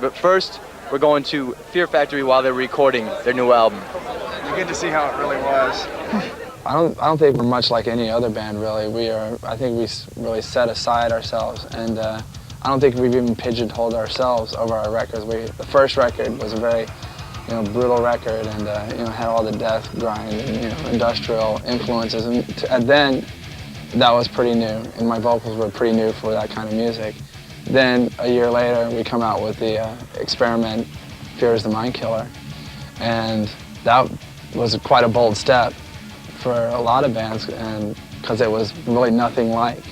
But first, we're going to Fear Factory while they're recording their new album. You get to see how it really was. I don't think we're much like any other band, really. I think we really set aside ourselves, and I don't think we've even pigeonholed ourselves over our records. The first record was a very, brutal record, and had all the death grind and industrial influences, and then that was pretty new, and my vocals were pretty new for that kind of music. Then a year later, we come out with the experiment, Fear is the Mind Killer, and that was quite a bold step for a lot of bands, and because it was really nothing like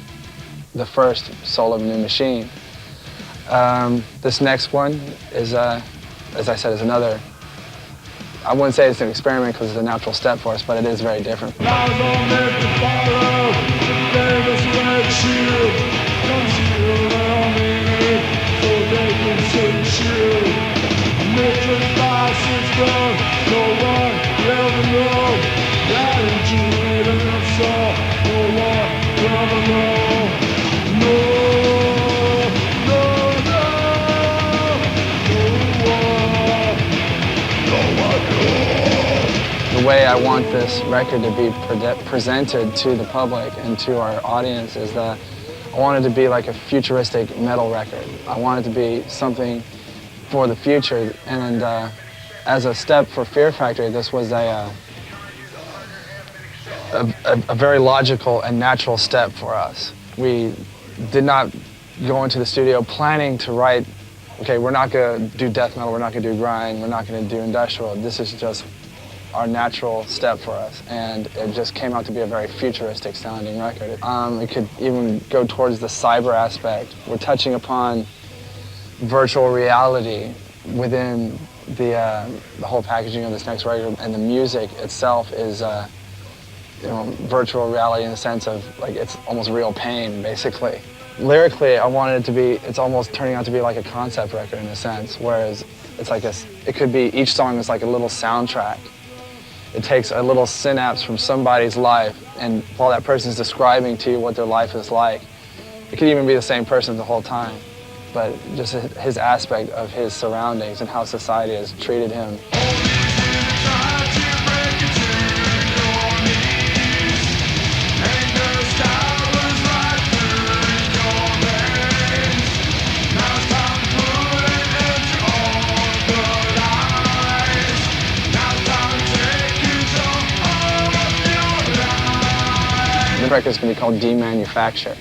the first Soul of a New Machine. This next one is, as I said, is another, I wouldn't say it's an experiment because it's a natural step for us, but it is very different. The way I want this record to be presented to the public and to our audience is that I want it to be like a futuristic metal record. I want it to be something for the future, and as a step for Fear Factory, this was a very logical and natural step for us. We did not go into the studio planning to write, okay, we're not going to do death metal, we're not going to do grind, we're not going to do industrial. This is just our natural step for us, and it just came out to be a very futuristic sounding record. It could even go towards the cyber aspect. We're touching upon virtual reality within the whole packaging of this next record, and the music itself is virtual reality in the sense of like it's almost real pain, basically. Lyrically, I wanted it to be, it's almost turning out to be like a concept record in a sense, whereas it's like it could be, each song is like a little soundtrack. It takes a little synapse from somebody's life, and while that person's describing to you what their life is like, it could even be the same person the whole time, but just his aspect of his surroundings and how society has treated him. The record's going to be called Demanufacture,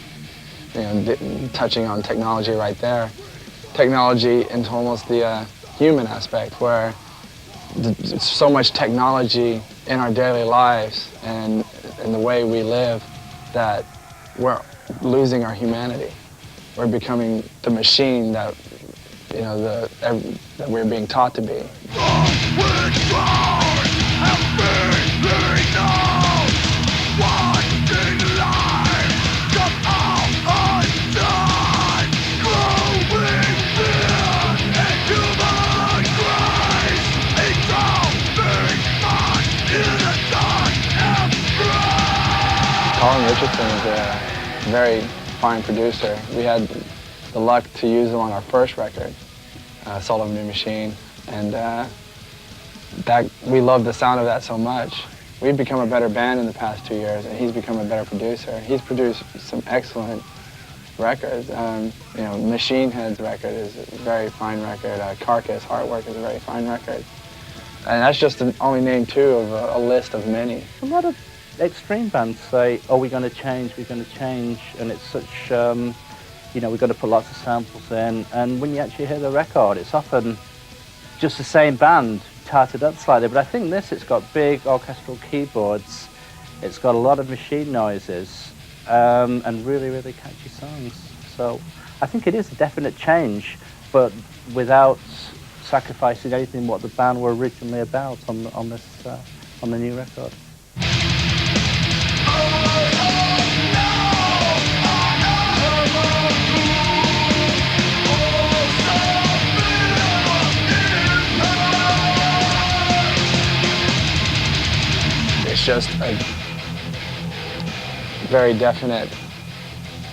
touching on technology right there. Technology into almost the human aspect, where there's so much technology in our daily lives and in the way we live that we're losing our humanity. We're becoming the machine that, that we're being taught to be. Colin Richardson is a very fine producer. We had the luck to use him on our first record, Soul of a New Machine, and we loved the sound of that so much. We've become a better band in the past 2 years, and he's become a better producer. He's produced some excellent records. Machine Head's record is a very fine record. Carcass, Heartwork is a very fine record. And that's just only name 2 of a list of many. A lot of extreme bands say, oh, we're going to change, and it's such, we're going to put lots of samples in, and when you actually hear the record, it's often just the same band, tarted up slightly, but I think it's got big orchestral keyboards, it's got a lot of machine noises, and really, really catchy songs. So I think it is a definite change, but without sacrificing anything what the band were originally about on the new record. It's just a very definite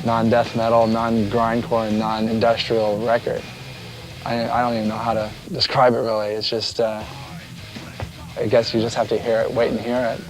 non-death metal, non-grindcore, and non-industrial record. I don't even know how to describe it really. It's just, I guess you just have to hear it, wait and hear it.